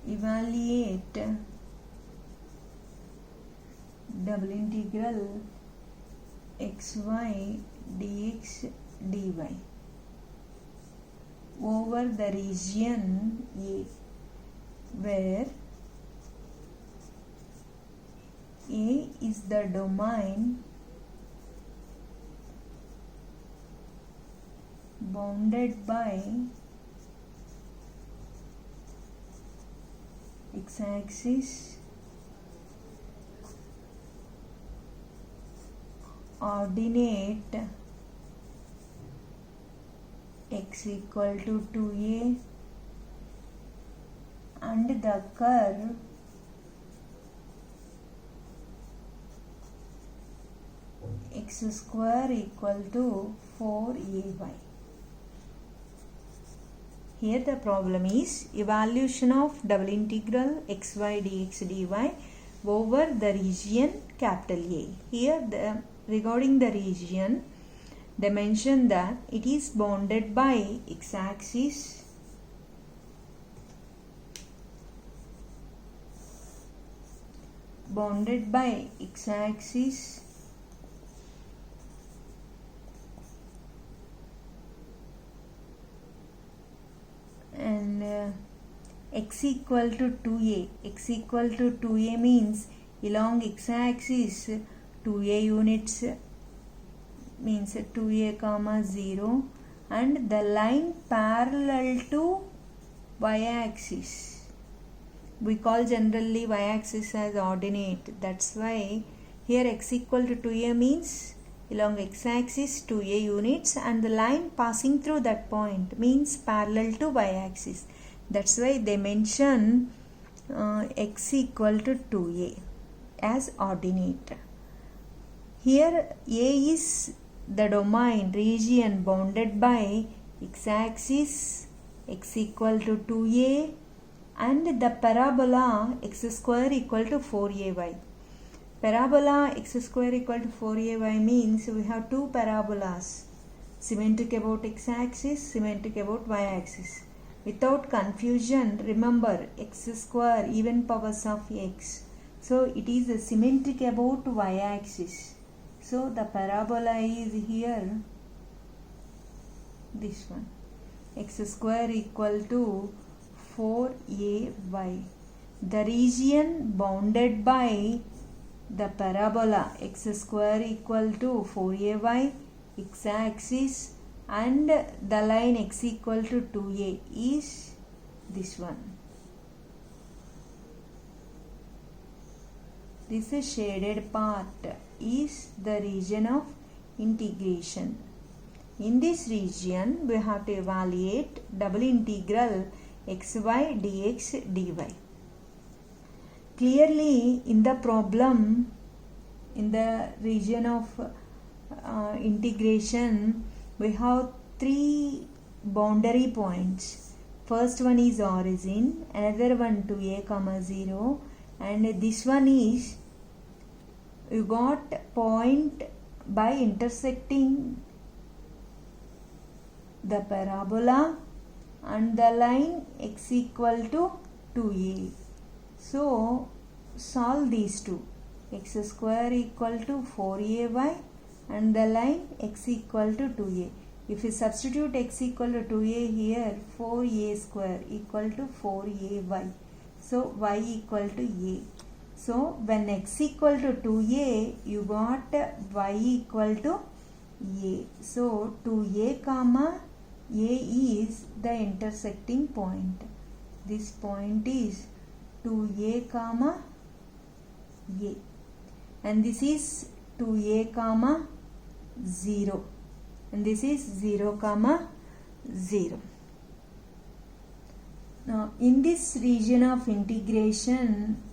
evaluate double integral xy dx dy over the region A, where A is the domain bounded by x-axis, ordinate x equal to 2a, and the curve x square equal to 4ay. Here the problem is evaluation of double integral xy dx dy over the region capital A. Here regarding the region, they mention that it is bounded by x-axis, and x equal to 2a. X equal to 2a means along x-axis 2a units means 2a comma 0, and the line parallel to y-axis. We call generally y-axis as ordinate. That's why here x equal to 2a means along x-axis 2a units, and the line passing through that point means parallel to y-axis. That's why they mention x equal to 2a as ordinate. Here A is the domain region bounded by x-axis x equal to 2a and the parabola x square equal to 4ay. Parabola x square equal to 4ay means we have two parabolas, symmetric about x-axis, symmetric about y-axis. Without confusion, remember x square even powers of x. So it is symmetric about y-axis. So the parabola is here, this one, x square equal to 4ay. The region bounded by the parabola x square equal to 4ay, x-axis, and the line x equal to 2a is this one. This shaded part is the region of integration. In this region, we have to evaluate double integral xy dx dy. Clearly, in the problem, in the region of integration, we have three boundary points. First one is origin, another one 2a comma 0, and this one is you got point by intersecting the parabola and the line x equal to 2a. So solve these two, x square equal to 4ay and the line x equal to 2a. If you substitute x equal to 2a here, 4a square equal to 4ay. So y equal to a. So when x equal to 2a, you got y equal to a. So 2a comma a is the intersecting point. This point is 2a comma a, and this is 2a comma 0, and this is 0 comma 0. Now in this region of integration,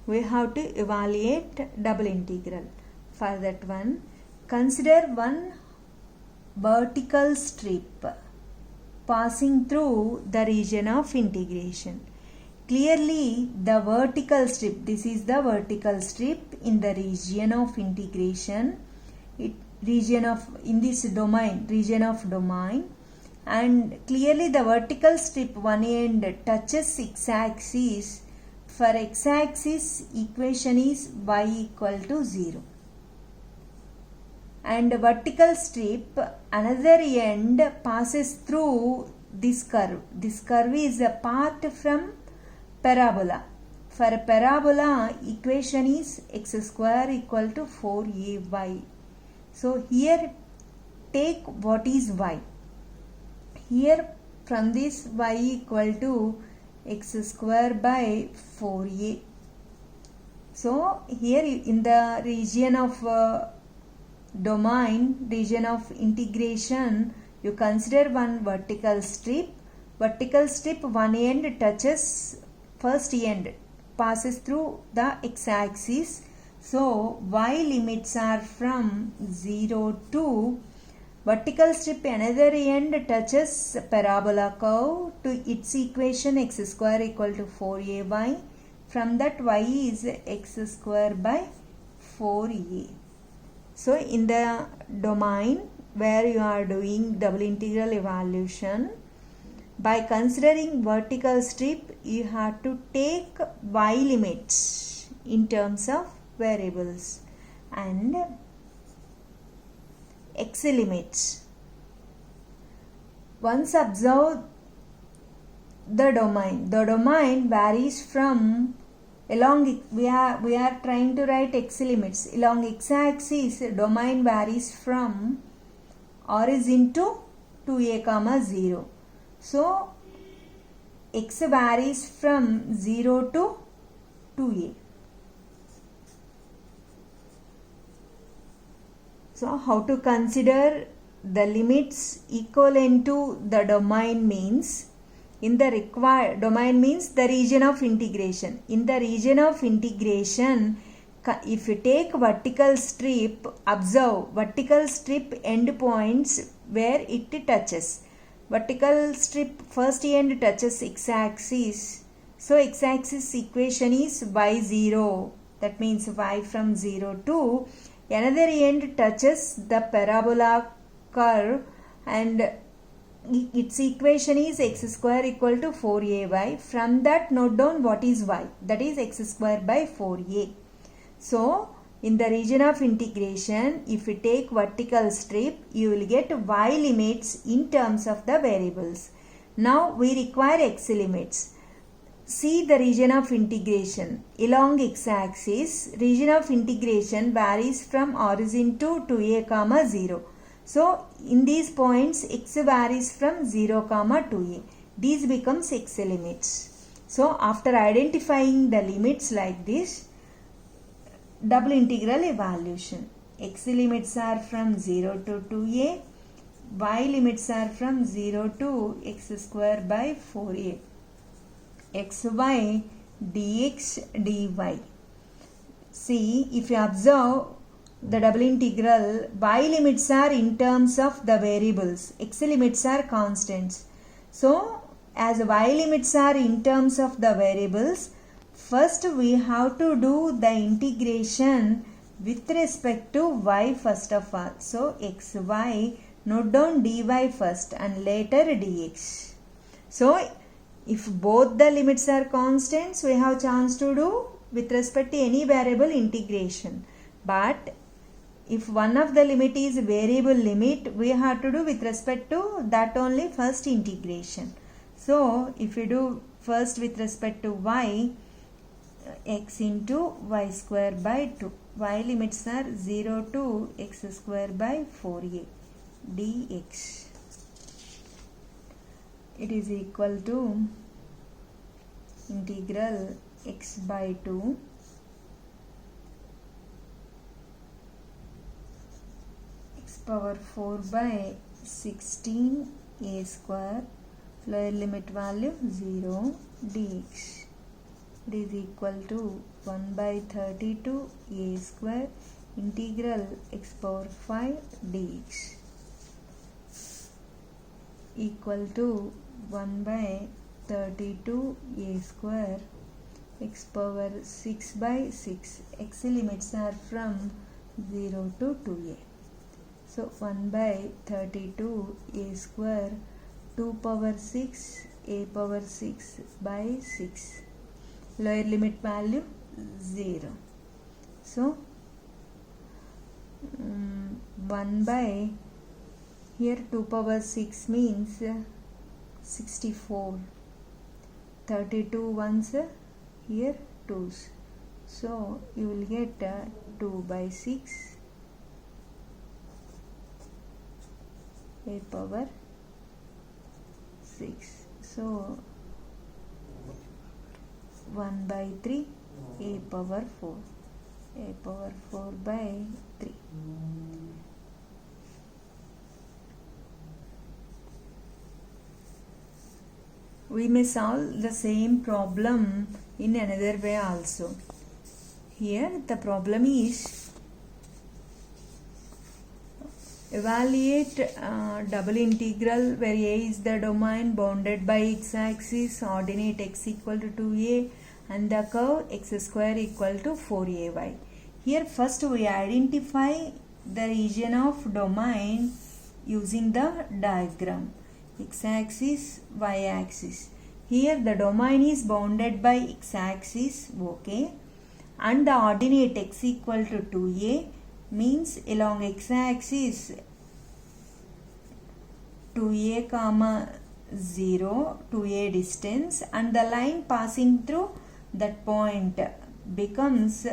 we have to evaluate double integral. For that one, consider one vertical strip passing through the region of integration. Clearly, the vertical strip, this is the vertical strip in the region of integration. region of domain, and clearly the vertical strip one end touches x-axis. For x-axis equation is y equal to 0, and vertical strip another end passes through this curve. This curve is a path from parabola. For parabola equation is x square equal to 4ay. So here take what is y. Here from this y equal to x square by 4a. So here in the region of domain, region of integration, you consider one vertical strip. Vertical strip one end touches, first end passes through the x-axis. So y limits are from 0 to vertical strip another end touches parabola curve to its equation x square equal to 4ay. From that y is x square by 4a. So in the domain where you are doing double integral evaluation, by considering vertical strip you have to take y limits in terms of variables and x limits. Once observe the domain varies from along, we are trying to write x limits. Along x-axis domain varies from origin to 2a comma 0. So x varies from 0 to 2a. So how to consider the limits equivalent to the domain means, in the required domain means the region of integration. In the region of integration, if you take vertical strip, observe vertical strip endpoints where it touches. Vertical strip first end touches x-axis. So x-axis equation is y0. That means y from 0 to another end touches the parabola curve, and its equation is x square equal to 4ay. From that note down what is y, that is x square by 4a. So in the region of integration, if you take vertical strip, you will get y limits in terms of the variables. Now we require x limits. See the region of integration. Along x-axis, region of integration varies from origin to 2a comma 0. So in these points x varies from 0 comma 2a. These becomes x limits. So after identifying the limits like this, double integral evaluation. X limits are from 0 to 2a. Y limits are from 0 to x square by 4a. xy dx dy. See, if you observe the double integral, y limits are in terms of the variables, x limits are constants. So as y limits are in terms of the variables, first we have to do the integration with respect to y first of all. So xy, note down dy first and later dx. So if both the limits are constants, we have chance to do with respect to any variable integration. But if one of the limit is variable limit, we have to do with respect to that only first integration. So if you do first with respect to y, x into y square by 2. Y limits are 0 to x square by 4a dx. It is equal to integral x by 2 x power 4 by 16 a square, lower limit value 0 dx. It is equal to 1 by 32 a square integral x power 5 dx equal to 1 by 32 a square x power 6 by 6. X limits are from 0 to 2a. So 1 by 32 a square 2 power 6 a power 6 by 6. Lower limit value 0. So 1 by here 2 power 6 means 64. 32 ones here 2's. So you will get 2 by 6 a power 6. So 1 by 3 a power 4. A power 4 by 3. We may solve the same problem in another way also. Here the problem is evaluate double integral where a is the domain bounded by x-axis, ordinate x equal to 2a and the curve x square equal to 4ay. Here first we identify the region of domain using the diagram. X-axis, y-axis. Here the domain is bounded by x-axis, okay, and the ordinate x equal to 2a means along x-axis 2a comma 0, 2a distance, and the line passing through that point becomes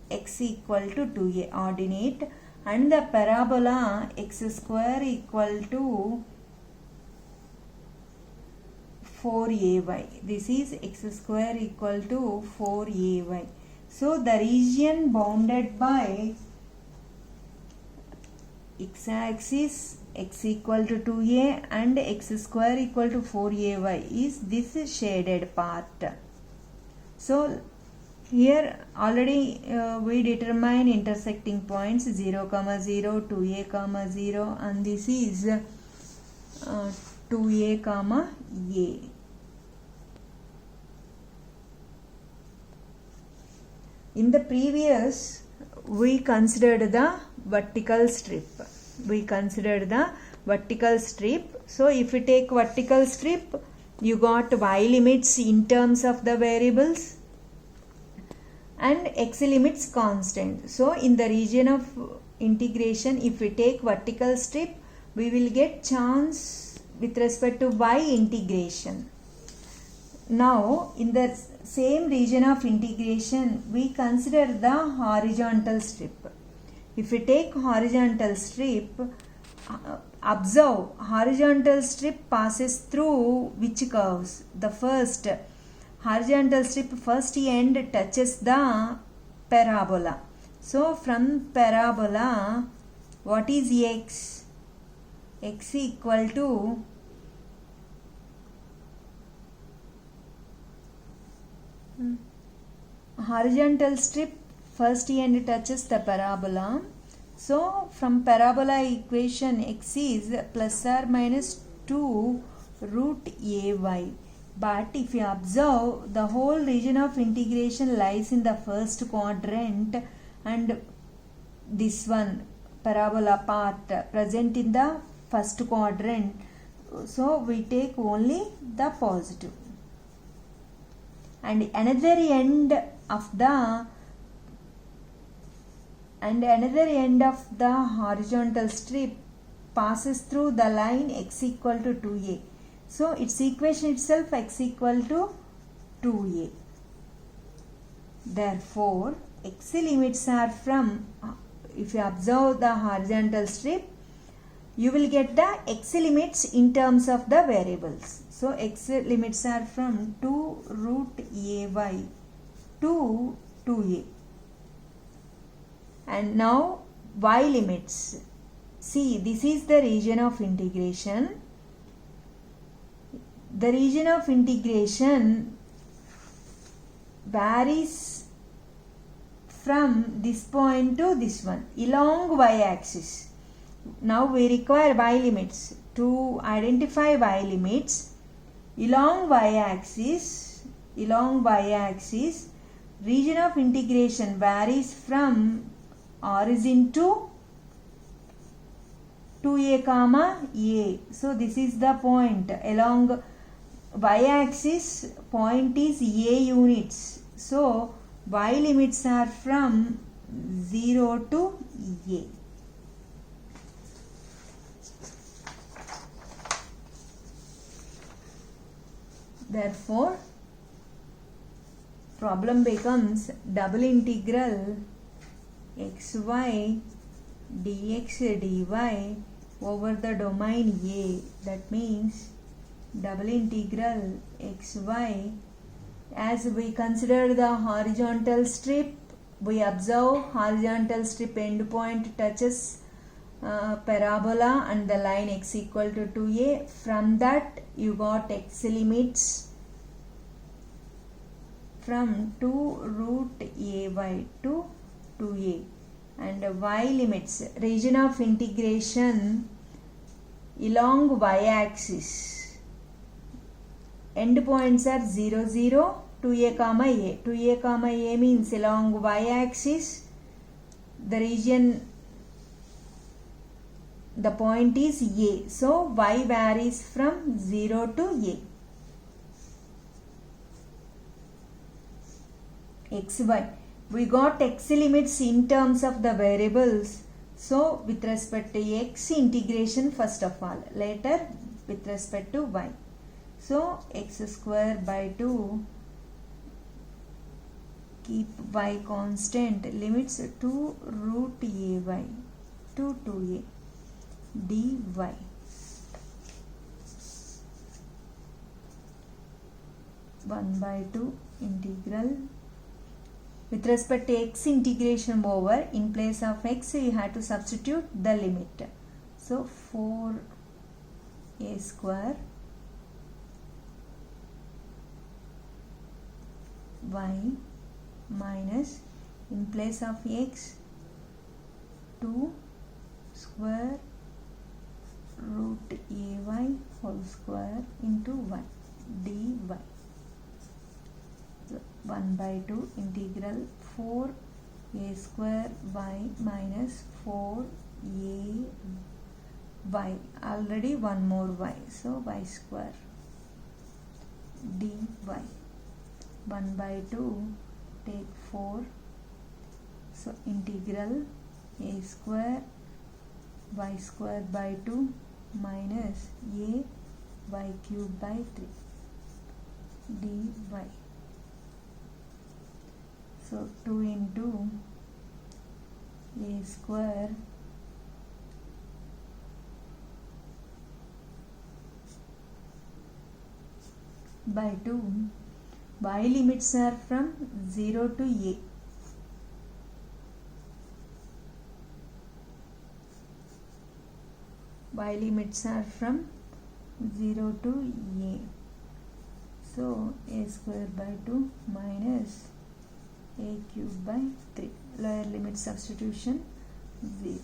x equal to 2a ordinate, and the parabola x square equal to 4ay. This is x square equal to 4ay. So the region bounded by x-axis x equal to 2a and x square equal to 4ay is this shaded part. So here already we determine intersecting points 0, 0, 2a, 0, and this is 2a, a. In the previous we considered the vertical strip. So if we take vertical strip, you got y limits in terms of the variables and x limits constant. So in the region of integration, if we take vertical strip, we will get chance with respect to y integration. Now in the same region of integration, we consider the horizontal strip. If we take horizontal strip, observe horizontal strip passes through which curves? The first horizontal strip first end touches the parabola. So from parabola, what is x? X equal to horizontal strip first end touches the parabola. So from parabola equation, x is plus or minus 2 root ay. But if you observe, the whole region of integration lies in the first quadrant, and this one parabola part present in the first quadrant. So we take only the positive. And another end of the horizontal strip passes through the line x equal to 2a. So its equation itself x equal to 2a. Therefore x limits are from, if you observe the horizontal strip, you will get the x limits in terms of the variables. So x limits are from 2 root ay to 2a. And now y limits. See, this is the region of integration. The region of integration varies from this point to this one along y-axis. Now we require y limits. To identify y limits along y-axis, region of integration varies from origin to 2a comma a. So this is the point. Along y-axis point is a units. So y limits are from 0 to a. Therefore, problem becomes double integral xy dx dy over the domain A. That means double integral xy, as we consider the horizontal strip, we observe horizontal strip endpoint touches parabola and the line x equal to 2a. From that you got x limits from 2 root ay to 2a, and y limits, region of integration along y-axis. Endpoints are 0, 0, 2a comma a. 2a comma a means along y-axis the region, the point is a. So y varies from 0 to a. xy, we got x limits in terms of the variables. So with respect to x, integration first of all, later with respect to y. So x square by 2, keep y constant, limits to root ay to 2a dy. 1 by 2 integral. With respect to x, integration over, in place of x you have to substitute the limit. So 4a square y minus, in place of x, 2 square root ay whole square into 1 dy. 1 by 2 integral 4a square y minus 4a y, already one more y, so y square dy. 1 by 2, take 4, so integral a square y square by 2 minus a y cube by 3 dy. So 2 into a square by 2, y limits are from 0 to a. Y limits are from 0 to a. So a square by 2 minus a cube by 3. Lower limit substitution 0.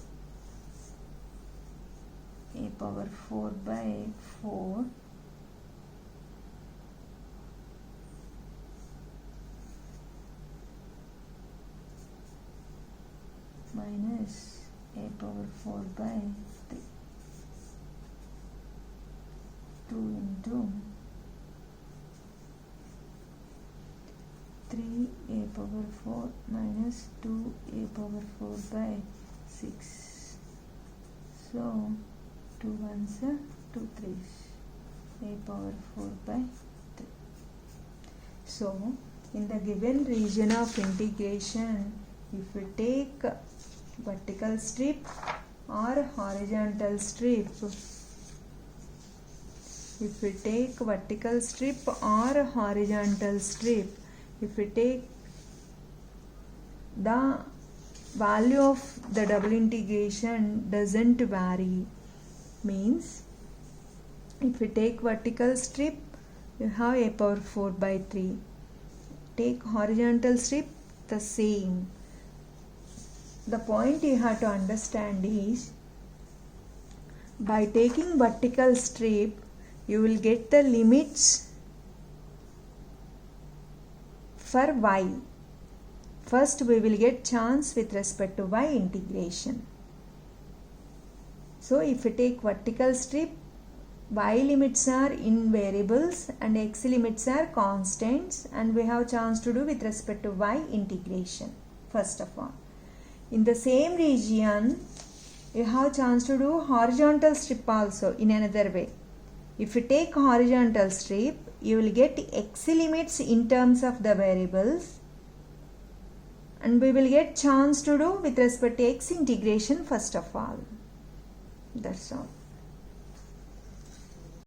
A power 4 by 4 minus a power 4 by 3. 2 into 3 a power 4 minus 2 a power 4 by 6. So 2 ones are 2 threes, a power 4 by 3. So in the given region of integration, if we take vertical strip or horizontal strip, if we take vertical strip or horizontal strip, if we take the value of the double integration doesn't vary, means if we take vertical strip you have a power 4 by 3, take horizontal strip the same. The point you have to understand is, by taking vertical strip you will get the limits for y. First we will get chance with respect to y integration. So if you take vertical strip, y limits are in variables and x limits are constants, and we have chance to do with respect to y integration first of all. In the same region, you have chance to do horizontal strip also in another way. If you take horizontal strip, you will get x limits in terms of the variables, and we will get chance to do with respect to x integration first of all. That's all.